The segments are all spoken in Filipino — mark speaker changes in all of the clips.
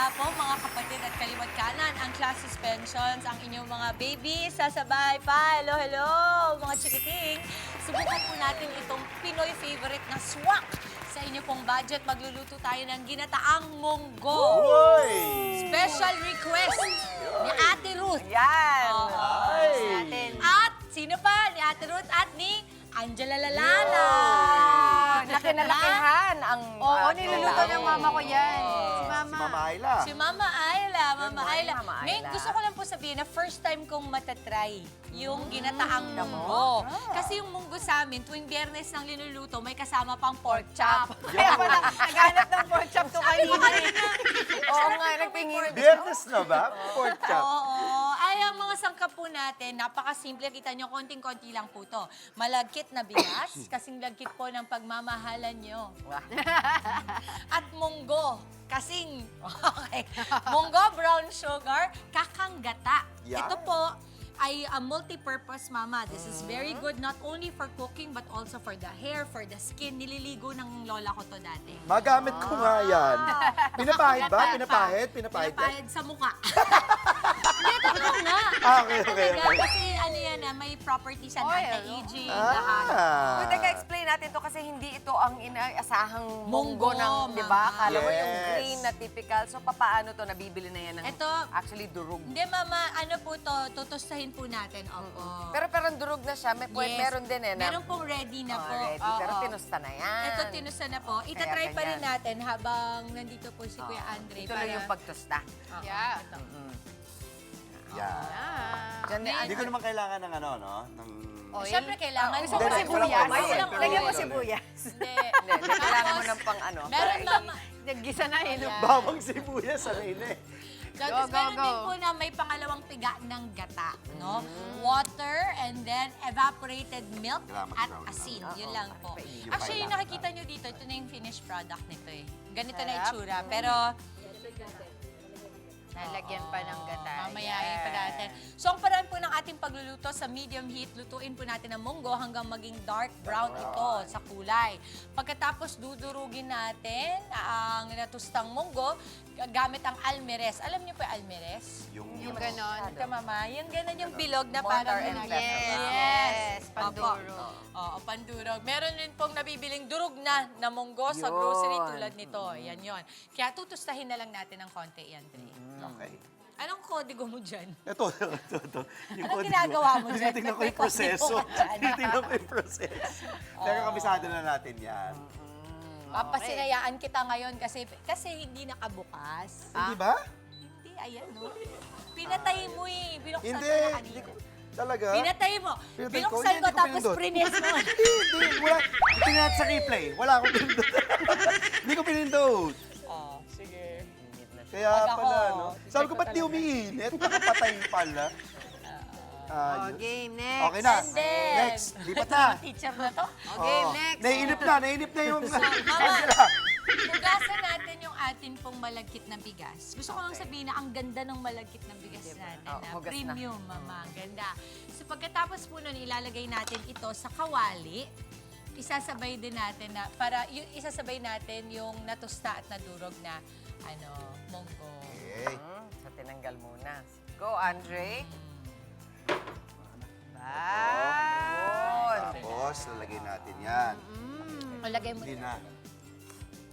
Speaker 1: po mga kapatid at kaliwat kanan, ang class suspensions, ang inyong mga baby sa sabay pa. Hello, hello, mga chikiting. Subukan po natin itong Pinoy favorite na swak. Sa inyo pong budget, magluluto tayo ng ginataang munggo.
Speaker 2: Uy!
Speaker 1: Special request ni Ate Ruth.
Speaker 3: Yan!
Speaker 1: Natin. At sino pa? Ni Ate Ruth at ni Angela Lalala.
Speaker 3: Laki na lakihan ang...
Speaker 4: Oo, niluluto ng mama ko yan. Si
Speaker 2: Si
Speaker 4: mama.
Speaker 2: Mama Ayla.
Speaker 1: Si Mama Ayla, Mama
Speaker 3: morning,
Speaker 1: Ayla.
Speaker 3: Mama
Speaker 1: Ngayon,
Speaker 3: Ayla.
Speaker 1: gusto ko lang po sabihin na first time kong matatry yung ginataang munggo. Kasi yung munggo sa amin, tuwing biyernes nang linuluto, may kasama pang pork chop.
Speaker 4: Kaya pala, naghanap ng pork chop to kanina.
Speaker 3: Oo nga, nagpingin.
Speaker 2: Biyernes na ba? Pork chop.
Speaker 1: Oo. Ay, ang mga sangkap po natin, napakasimple. Kita nyo, konting-konti lang po to. Malagkit na bigas, kasing lagkit po ng pagmamahalan nyo. At munggo, kasing, okay. Munggo, brown sugar, kakanggata.
Speaker 2: Yeah.
Speaker 1: Ito po ay a multi-purpose, Mama. This is very good not only for cooking but also for the hair, for the skin. Nililigo ng lola ko to dati.
Speaker 2: Magamit ko nga yan. Pinapahid ba? Pinapahid? Pinapahid ka?
Speaker 1: Pinapahid sa mukha. Hindi, totoo nga.
Speaker 2: Okay, okay,
Speaker 1: Talaga,
Speaker 2: okay.
Speaker 1: kasi ano yan, may properties and
Speaker 4: Oy,
Speaker 1: anti-aging, lahat.
Speaker 3: Kung taga-explain natin to kasi hindi ito ang inaasahang munggo
Speaker 1: Munggo,
Speaker 3: ng, di ba?
Speaker 1: Mama.
Speaker 3: Kala mo yung
Speaker 2: Yes.
Speaker 3: green na typical. So, papaano to? Nabibili na yan ng
Speaker 1: Ito,
Speaker 3: actually durog.
Speaker 1: hindi mama, ano po to, tutustahin po natin. Opo.
Speaker 3: Pero durog na siya.
Speaker 1: Yes.
Speaker 3: Meron din eh.
Speaker 1: Meron pong ready na po.
Speaker 3: Ready.
Speaker 1: Oo.
Speaker 3: Pero tinusta na yan.
Speaker 1: Ito, tinusta na po. Itatry pa rin
Speaker 3: ganyan.
Speaker 1: natin habang nandito po si Kuya Andre.
Speaker 3: Ituloy yung pagtusta.
Speaker 1: Oo,
Speaker 4: Yeah.
Speaker 1: ito.
Speaker 2: Yan.
Speaker 3: Diyan na,
Speaker 2: Hindi ko naman kailangan ng ano, no? Ng...
Speaker 4: Oil?
Speaker 1: Siyempre, kailangan.
Speaker 4: Gusto ko
Speaker 2: Hindi,
Speaker 4: sibuyas.
Speaker 2: walang oil.
Speaker 4: Lagyan mo
Speaker 2: Walang
Speaker 4: sibuyas.
Speaker 1: Hindi.
Speaker 3: Hindi, kailangan mo ng pang ano.
Speaker 1: Meron, mama.
Speaker 4: Naggisa na yun.
Speaker 1: Ayan.
Speaker 2: Bawang sibuyas, ano yun eh.
Speaker 1: Tapos
Speaker 4: go,
Speaker 1: meron
Speaker 4: go.
Speaker 1: din po na may pangalawang piga ng gata, no? Water and then evaporated milk
Speaker 2: Salamat,
Speaker 1: at
Speaker 2: salamat.
Speaker 1: asin.
Speaker 3: Oo,
Speaker 1: Yun lang po.
Speaker 2: Yung
Speaker 1: Actually, yung
Speaker 2: kailangan.
Speaker 1: nakikita nyo dito, ito na yung finished product nito eh. Ganito na
Speaker 4: Sarap.
Speaker 1: itsura. Pero
Speaker 4: Nalagyan pa ng gata.
Speaker 1: mamayain pa natin. So, ang paraan po ng ating pagluluto sa medium heat, lutuin po natin ang munggo hanggang maging dark brown ito sa kulay. Pagkatapos, dudurugin natin ang natustang munggo gamit ang almeres. Alam niyo po yung almeres?
Speaker 4: Yung ganon.
Speaker 1: Ito, mama. Yung ganon yung bilog na
Speaker 3: Mortar
Speaker 1: parang
Speaker 3: and
Speaker 1: ginagawa.
Speaker 3: pestle.
Speaker 1: Yes.
Speaker 4: Pandurog.
Speaker 1: Oo, pandurog. Meron din pong nabibiling durog na munggo sa
Speaker 3: Yun.
Speaker 1: grocery tulad nito. Yan yon. Kaya tutustahin na lang natin ng konti yan, Dre.
Speaker 2: Okay.
Speaker 1: Anong kodigo mo dyan?
Speaker 2: Ito. Yung
Speaker 1: Anong
Speaker 2: code
Speaker 1: ginagawa mo dyan?
Speaker 2: Tinitingnan ko
Speaker 1: May
Speaker 2: yung proseso.
Speaker 1: code ka dyan.
Speaker 2: Tinitingnan ko yung proseso. Pero kabisado na natin yan.
Speaker 1: Papasinayaan kita ngayon kasi hindi nakabukas.
Speaker 2: Hindi ba?
Speaker 1: Hindi, ayan, no? Pinatay mo eh. Binuksan
Speaker 2: Hindi.
Speaker 1: ko na
Speaker 2: Hindi
Speaker 1: kanina.
Speaker 2: ko. Talaga?
Speaker 1: Pinatay mo.
Speaker 2: Pinatay ko?
Speaker 1: Binuksan
Speaker 2: Hindi
Speaker 1: ko
Speaker 2: ko
Speaker 1: tapos
Speaker 2: pinindot.
Speaker 1: prines mo.
Speaker 2: Hindi. Wala. Tingnan natin sa replay. Wala akong pinindot. Hindi ko pinindot.
Speaker 1: Oh, sige.
Speaker 2: Kaya
Speaker 1: Pag ako,
Speaker 2: pala, no? Sabi ko,
Speaker 1: check ko
Speaker 2: ba't di
Speaker 1: talaga.
Speaker 2: umiinit? Nakapatay pala.
Speaker 4: Oh,
Speaker 2: Ayos.
Speaker 4: game, next.
Speaker 2: Okay na.
Speaker 1: And then,
Speaker 2: Next. Lipat na.
Speaker 1: Teacher na to.
Speaker 4: Okay,
Speaker 2: Oo.
Speaker 4: next.
Speaker 2: Naiinip na yung...
Speaker 1: Mama, hugasan natin yung atin pong malagkit na bigas. Gusto ko lang sabihin na ang ganda ng malagkit na bigas natin.
Speaker 3: Oh,
Speaker 1: Na
Speaker 3: hugas na.
Speaker 1: premium, mama. Ang ganda. So pagkatapos po nun, ilalagay natin ito sa kawali. Isasabay din natin na, isasabay natin yung natusta at nadurog na, munggo.
Speaker 2: Okay.
Speaker 3: So, tinanggal muna. Go, Andre.
Speaker 2: Oh.
Speaker 3: Yun.
Speaker 2: Tapos, lalagay natin yan.
Speaker 1: O, lagay mo.
Speaker 2: Hindi na.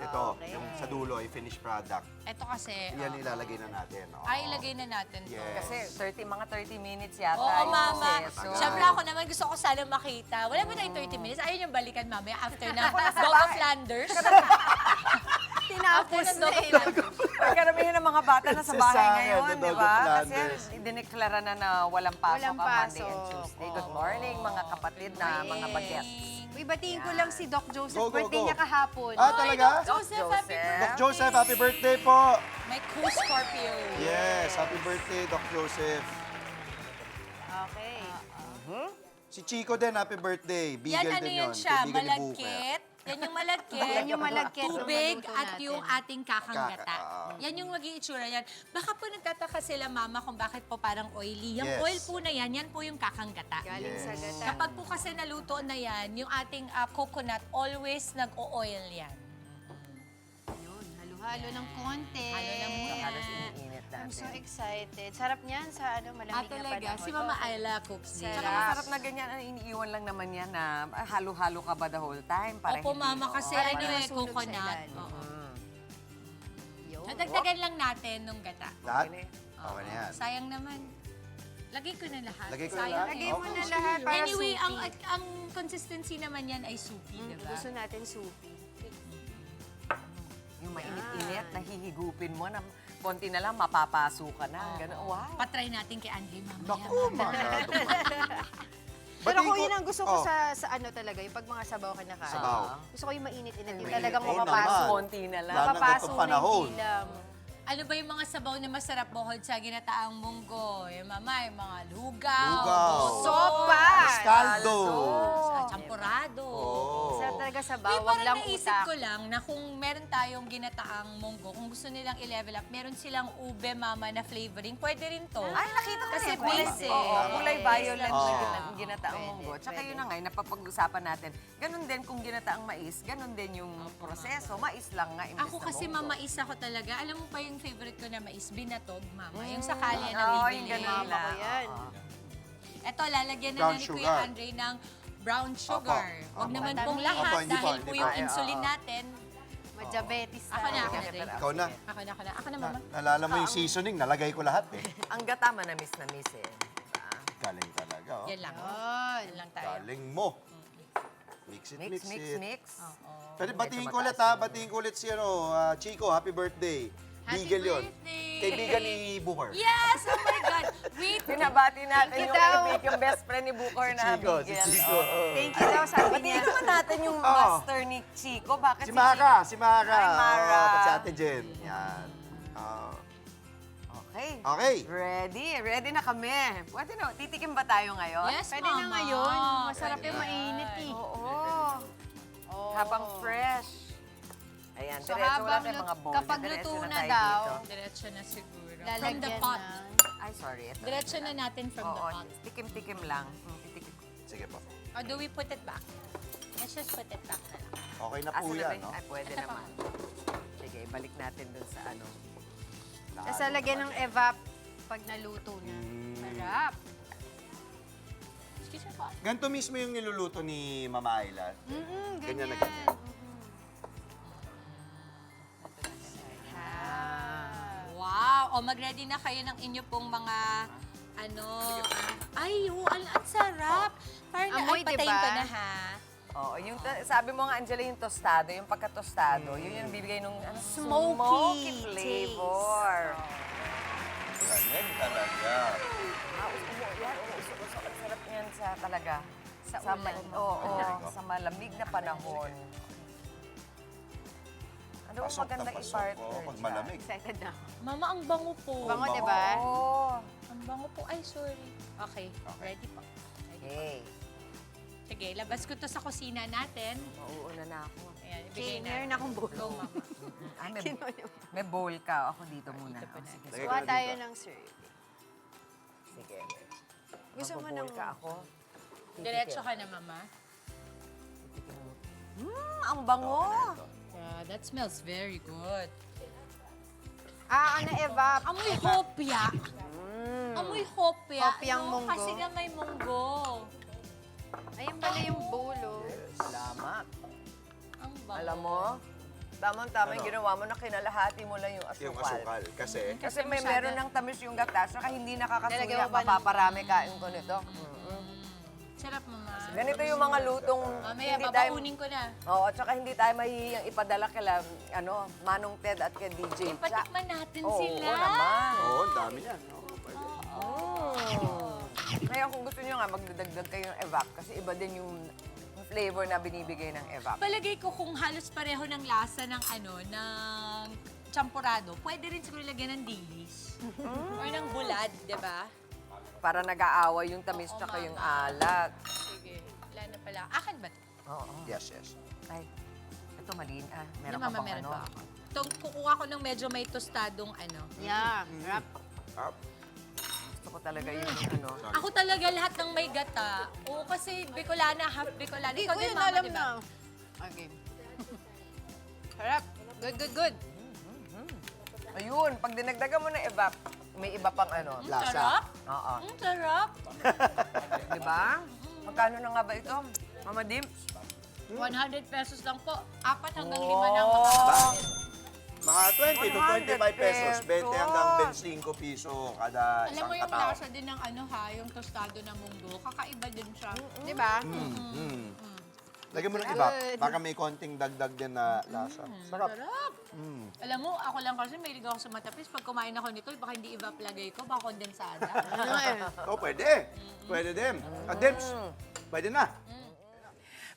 Speaker 2: Ito,
Speaker 4: Okay.
Speaker 2: yung sa dulo, yung finished product.
Speaker 1: Ito kasi,
Speaker 2: Yan ilalagay na natin. Oo.
Speaker 1: ay, ilagay na natin to.
Speaker 2: Yes.
Speaker 3: Kasi mga 30 minutes yata.
Speaker 1: Oo,
Speaker 3: yung
Speaker 1: mama.
Speaker 3: proseso.
Speaker 1: Siyempre ako naman gusto ko sana makita. Wala mo na yung 30 minutes. Ayun yung balikan mamaya after na Dog of Flanders.
Speaker 4: Tinapos
Speaker 1: After
Speaker 4: na
Speaker 1: ng
Speaker 4: eh.
Speaker 3: Ay, karamihan ng mga bata na sa bahay
Speaker 2: Sa
Speaker 3: ngayon,
Speaker 2: akin,
Speaker 3: di
Speaker 2: the
Speaker 3: ba?
Speaker 2: Dog of
Speaker 3: Kasi
Speaker 2: Flanders.
Speaker 3: dineklara na walang pasok
Speaker 4: Walang
Speaker 3: ang Monday and
Speaker 4: pasok.
Speaker 3: Tuesday. Good morning, mga kapatid na mga bagets.
Speaker 4: Uy, batiin ko lang si Doc Joseph.
Speaker 2: Go, go,
Speaker 4: Birthday
Speaker 2: go.
Speaker 4: niya kahapon.
Speaker 2: Ah, talaga?
Speaker 1: Joseph, happy birthday.
Speaker 2: Doc Joseph, happy birthday po!
Speaker 1: May cool Scorpio.
Speaker 2: Yes, happy birthday, Doc Joseph.
Speaker 4: Okay.
Speaker 2: Si Chico din, happy birthday.
Speaker 1: Yan
Speaker 2: Bigel
Speaker 1: ano
Speaker 2: din
Speaker 1: yan
Speaker 2: yun.
Speaker 1: siya,
Speaker 2: Kaibigan ni Booker.
Speaker 1: malagkit. Yan yung malagkit.
Speaker 4: Yan yung malagkit.
Speaker 1: Tubig
Speaker 4: Maluto
Speaker 1: at
Speaker 4: natin.
Speaker 1: yung ating kakanggata.
Speaker 2: Kaka,
Speaker 1: Yan yung maging itsura yan. Baka po nagtataka sila, mama, kung bakit po parang oily. Yung
Speaker 2: Yes.
Speaker 1: oil po na yan po yung kakanggata.
Speaker 4: Galing sa
Speaker 2: Yes.
Speaker 4: gata.
Speaker 1: Kapag po kasi naluto na yan, yung ating coconut, always nag-o-oil yan.
Speaker 4: Yun, Halo ng konti.
Speaker 1: Halo lang muna.
Speaker 3: Halos iniinit
Speaker 4: I'm so
Speaker 3: natin.
Speaker 4: excited. Sarap niyan sa malamig na
Speaker 1: talaga.
Speaker 4: panahon.
Speaker 1: Si Mama Ayla cooks din.
Speaker 3: Tsaka masarap na ganyan, iniiwan lang naman yan na halo-halo ka ba the whole time? Para
Speaker 1: Opo,
Speaker 3: hindi,
Speaker 1: Mama,
Speaker 3: oo,
Speaker 1: kasi
Speaker 3: para-
Speaker 1: ano eh,
Speaker 4: masulog sa
Speaker 1: coconut.
Speaker 4: ilalim.
Speaker 1: Oo.
Speaker 4: Yun.
Speaker 1: Nadagdagan lang natin nung gata.
Speaker 2: Lahat?
Speaker 3: Okay na eh.
Speaker 2: Okay na yan.
Speaker 1: Sayang naman. Lagay ko na lahat.
Speaker 2: Lagay ko na
Speaker 1: Sayang
Speaker 2: lahat?
Speaker 1: eh.
Speaker 4: Lagay mo
Speaker 2: Okay,
Speaker 4: na
Speaker 2: sige.
Speaker 4: lahat para
Speaker 1: Anyway,
Speaker 4: soupy.
Speaker 1: ang consistency naman yan ay soupy, di ba?
Speaker 4: Gusto natin soupy.
Speaker 3: Yung mainit-init, nahihigupin mo na konti na lang, mapapaso ka na. Ganun, wow.
Speaker 1: Patry natin kay Andre mamaya.
Speaker 2: Naku, masyado.
Speaker 4: Pero
Speaker 2: Batiin
Speaker 4: kung
Speaker 2: ko-
Speaker 4: yun ang gusto ko
Speaker 2: Oh,
Speaker 4: sa ano talaga, yung pag mga sabaw kinakain.
Speaker 2: Sabaw.
Speaker 4: Gusto ko yung mainit-init, yung
Speaker 3: Mainit.
Speaker 4: talagang
Speaker 2: Oo
Speaker 4: mapapasok.
Speaker 2: naman.
Speaker 3: Konti na lang.
Speaker 2: Lalo na
Speaker 4: Mapapaso
Speaker 2: ganitong
Speaker 4: na
Speaker 2: panahon.
Speaker 4: yung dilam.
Speaker 1: Ano ba yung mga sabaw na masarap bukod sa ginataang munggo? Yung mama, yung mga lugaw.
Speaker 2: Lugaw.
Speaker 4: Sopa!
Speaker 2: Caldo.
Speaker 1: Champurado.
Speaker 2: Oh.
Speaker 4: Sarap talaga sa
Speaker 1: Uy,
Speaker 4: bawang
Speaker 1: parang
Speaker 4: lang
Speaker 1: naisip
Speaker 4: utak.
Speaker 1: ko lang na kung meron tayong ginataang munggo, kung gusto nilang i-level up, meron silang ube mama na flavoring, pwede rin to.
Speaker 3: Ay, nakita ko
Speaker 1: Kasi
Speaker 3: na kulay-
Speaker 1: base eh.
Speaker 3: Oo, kulay violet
Speaker 2: Oo.
Speaker 3: na ginataang
Speaker 4: Pwede,
Speaker 3: munggo. Tsaka
Speaker 4: pwede.
Speaker 3: yun na nga, napapag-usapan natin. Ganun din kung ginataang mais, ganun din yung proseso. Mais lang nga, imbes
Speaker 1: Ako
Speaker 3: na
Speaker 1: kasi
Speaker 3: munggo.
Speaker 1: mamais ako talaga. Alam mo pa yung favorite ko na mais, binatog, mama. Yung sa kalye na
Speaker 3: Oo,
Speaker 1: bibili.
Speaker 3: yung ganun
Speaker 4: Mama ko
Speaker 3: lang.
Speaker 4: yan.
Speaker 3: Oo.
Speaker 1: Eto, lalagyan na
Speaker 2: Brown
Speaker 1: ni
Speaker 2: sugar.
Speaker 1: Kuya Andre ng brown sugar.
Speaker 2: Opo.
Speaker 1: Huwag
Speaker 2: Opo.
Speaker 1: naman
Speaker 4: Matamis.
Speaker 1: pong lahat
Speaker 2: Opo, hindi po,
Speaker 1: dahil
Speaker 2: hindi
Speaker 1: po
Speaker 2: po.
Speaker 1: yung
Speaker 3: Ay,
Speaker 1: insulin
Speaker 3: oo.
Speaker 1: natin.
Speaker 4: Madiabetes
Speaker 1: Ako na,
Speaker 4: tayo.
Speaker 1: Andre.
Speaker 2: Ikaw na.
Speaker 1: Ako na, mama.
Speaker 2: Nalala mo yung seasoning, nalagay ko lahat eh.
Speaker 3: Ang gata, manamis-namis eh. Diba?
Speaker 2: Galing talaga, oh.
Speaker 1: Yan lang.
Speaker 4: Yun.
Speaker 1: Yan lang tayo.
Speaker 2: Galing mo. Mix it,
Speaker 3: Mix,
Speaker 2: mix,
Speaker 3: mix,
Speaker 2: it.
Speaker 3: mix.
Speaker 2: Pero
Speaker 3: Medyo
Speaker 2: batiin ko ulit
Speaker 3: mataas
Speaker 2: ha,
Speaker 3: yun.
Speaker 2: batiin ko ulit si Chico, happy birthday.
Speaker 1: Happy
Speaker 2: Bigel yun.
Speaker 1: birthday!
Speaker 2: Kaibigan ni Booker.
Speaker 1: Yes! Oh my God! Wait!
Speaker 3: Pinabati natin
Speaker 4: Thank you
Speaker 3: yung
Speaker 4: daw.
Speaker 3: kaibigan, yung best friend ni Bukor na
Speaker 2: Chico, si
Speaker 3: Miguel.
Speaker 2: Chico.
Speaker 3: Oo.
Speaker 2: oh.
Speaker 4: Thank you daw, sabi
Speaker 3: Batiin
Speaker 4: niya.
Speaker 3: naman natin yung
Speaker 2: Oh.
Speaker 3: master ni Chico. Bakit
Speaker 2: Si Mara, si Mara.
Speaker 3: Hi, Mara.
Speaker 2: Oh, pati si Ate Jen. Yan. Oh.
Speaker 3: Okay.
Speaker 2: Okay.
Speaker 3: Ready? Ready na kami. Pwede na. Titikim ba tayo ngayon?
Speaker 1: Yes,
Speaker 4: Pwede na
Speaker 1: mama.
Speaker 4: ngayon. Masarap
Speaker 1: Pwede
Speaker 4: yung
Speaker 1: na.
Speaker 4: mainit eh.
Speaker 3: Oo.
Speaker 4: Oh.
Speaker 3: Habang fresh. Ayan,
Speaker 4: So,
Speaker 3: diretso wala
Speaker 4: habang
Speaker 3: tayong mga bowl.
Speaker 4: kapag
Speaker 3: Diretso
Speaker 4: luto na
Speaker 3: tayo
Speaker 4: daw,
Speaker 3: dito.
Speaker 1: Diretso na siguro. From the
Speaker 4: lalagyan
Speaker 1: pot.
Speaker 4: na.
Speaker 3: Ay, sorry. Ito.
Speaker 1: Diretso na natin from the
Speaker 3: Oo,
Speaker 1: pot.
Speaker 3: tikim-tikim lang. Titikim.
Speaker 2: Sige po.
Speaker 1: Or do we put it back? Let's just put it back na lang.
Speaker 2: Okay na po
Speaker 3: Asa na ba
Speaker 2: yan,
Speaker 3: yun?
Speaker 2: no?
Speaker 3: Ay, pwede
Speaker 1: Ito pa.
Speaker 3: naman. Sige, balik natin dun sa ano.
Speaker 4: Tapos lalagyan ng evap pag naluto na. Sarap.
Speaker 1: Excuse me po.
Speaker 2: Ganito mismo yung niluluto ni Mama Ayla.
Speaker 4: Ganyan.
Speaker 2: Ganyan na ganyan.
Speaker 1: Wow! O mag-ready na kayo ng inyo pong mga ano. Ay, ang sarap. Parang
Speaker 4: Amoy,
Speaker 1: patayin
Speaker 4: diba?
Speaker 1: ko na ha.
Speaker 3: Oo, yung sabi mo nga, Angela, yung tostado, yung pagka-tostado, yun yung bibigay nung ano,
Speaker 4: Smoky
Speaker 3: flavor.
Speaker 2: Galing talaga.
Speaker 3: Usok-usok. Ang sarap niyan sa talaga.
Speaker 4: Sa ulan.
Speaker 3: Oo, sa malamig na panahon. Ano ang
Speaker 2: Pasok na
Speaker 3: maganda
Speaker 2: pasok.
Speaker 3: i-partner
Speaker 2: Oh, pag
Speaker 3: dyan?
Speaker 2: malamig.
Speaker 4: Excited na.
Speaker 1: Mama, ang bango po.
Speaker 4: Bango,
Speaker 2: Bango.
Speaker 4: diba?
Speaker 3: Oo.
Speaker 1: Ang bango po. Ay, sorry. Okay, ready po.
Speaker 3: Okay.
Speaker 1: Sige, labas ko to sa kusina natin.
Speaker 3: Mauuna na ako.
Speaker 1: Ayan,
Speaker 4: Okay,
Speaker 1: ibigay na.
Speaker 4: meron akong
Speaker 1: Go,
Speaker 4: bulo.
Speaker 1: mama.
Speaker 3: Ay, may bowl ka. Ako dito muna.
Speaker 1: Dito po
Speaker 3: Oh,
Speaker 1: na.
Speaker 3: sige.
Speaker 2: Lagay ko
Speaker 4: Kuha
Speaker 2: na
Speaker 4: tayo
Speaker 2: dito.
Speaker 4: ng serve.
Speaker 3: Sige.
Speaker 4: Gusto mo
Speaker 3: Magbo-bowl
Speaker 4: ng...
Speaker 3: ka ako.
Speaker 1: Diretso ka na, mama.
Speaker 3: Ang bango.
Speaker 1: Yeah, that smells very good.
Speaker 4: Ano, evap?
Speaker 1: Amoy hopya. Amoy hopya.
Speaker 4: Hopyang
Speaker 1: no?
Speaker 4: munggo.
Speaker 1: Kasi nga may munggo.
Speaker 4: Ayun pala yung bolo.
Speaker 3: Salamat.
Speaker 1: Ang bango.
Speaker 3: Alam mo, tamang-tama yung ginawa mo na kinalahati mo lang yung asukal.
Speaker 2: Yung asukal. Kasi,
Speaker 3: Kasi meron ng tamis yung gatas, saka hindi
Speaker 4: Nilagyan
Speaker 3: nakakasuya,
Speaker 4: mo ba ng-
Speaker 3: mapaparami kain ko nito.
Speaker 1: Sarap, mama.
Speaker 3: Ganito yung mga lutong
Speaker 1: Mamaya,
Speaker 3: hindi tayo...
Speaker 1: babaunin ko na.
Speaker 3: Oo, at saka hindi tayo mahihiyang ipadala kila, Manong Ted at kay DJ Cha.
Speaker 1: Patikman natin
Speaker 3: Oo,
Speaker 1: sila.
Speaker 3: oo naman.
Speaker 2: oo, ang dami yan. Oo, pwede.
Speaker 3: Kaya kung gusto nyo nga, magdadagdag kayo ng evap kasi iba din yung flavor na binibigay ng evap.
Speaker 1: Palagay ko kung halos pareho ng lasa ng ng champurado, pwede rin siguro lagyan ng dilis. Or ng bulad, di ba?
Speaker 3: Para nag-aaway yung tamis
Speaker 1: Oo,
Speaker 3: tsaka yung
Speaker 1: mama.
Speaker 3: alat.
Speaker 1: Sige, wala na pala. Akin ba?
Speaker 3: Oo.
Speaker 2: Yes, yes.
Speaker 3: Ay, ito malin.
Speaker 1: Hindi,
Speaker 3: Meron ka
Speaker 1: mama,
Speaker 3: bang
Speaker 1: meron
Speaker 3: ano?
Speaker 1: pa ako. Itong kukuha ko ng medyo may tostadong
Speaker 4: Yeah. Sarap.
Speaker 2: Up.
Speaker 3: Gusto ko talaga yung
Speaker 1: Ako talaga lahat ng may gata. Oo, kasi Bicolana, half Bicolana.
Speaker 4: Hindi
Speaker 1: Ikaw
Speaker 4: ko
Speaker 1: din,
Speaker 4: yun
Speaker 1: mama,
Speaker 4: alam
Speaker 1: di ba?
Speaker 4: na. Okay. Sarap. Good, good, good.
Speaker 3: Ayun, pag dinagdagan mo ng evap, may iba pang ano.
Speaker 2: Lasa.
Speaker 1: Sarap.
Speaker 3: Oo.
Speaker 1: Sarap.
Speaker 3: Di ba? Magkano na nga ba ito? Mama Dim?
Speaker 1: 100 pesos lang po. 4 hanggang 5
Speaker 3: Oh.
Speaker 1: na makakapit.
Speaker 2: Mga 20 to 25 pesos. 20 hanggang 25 piso kada
Speaker 1: Alam
Speaker 2: isang
Speaker 1: mo yung
Speaker 2: katao.
Speaker 1: lasa din ng ano ha, yung tostado na munggo. Kakaiba din siya.
Speaker 4: Di ba?
Speaker 2: Lagyan mo ng iba. Baka may konting dagdag din na lasa. Sarap.
Speaker 1: Sarap. Alam mo, ako lang kasi mahilig ako sa matapis. Pag kumain ako nito, baka hindi iba lagay ko, baka kondensada.
Speaker 2: Oh, pwede. Pwede din. Dips, pwede na.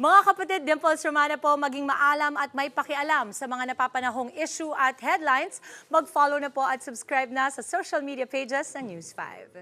Speaker 5: Mga kapatid, Dimples Romana po, maging maalam at may pakialam sa mga napapanahong issue at headlines. Mag-follow na po at subscribe na sa social media pages ng News 5.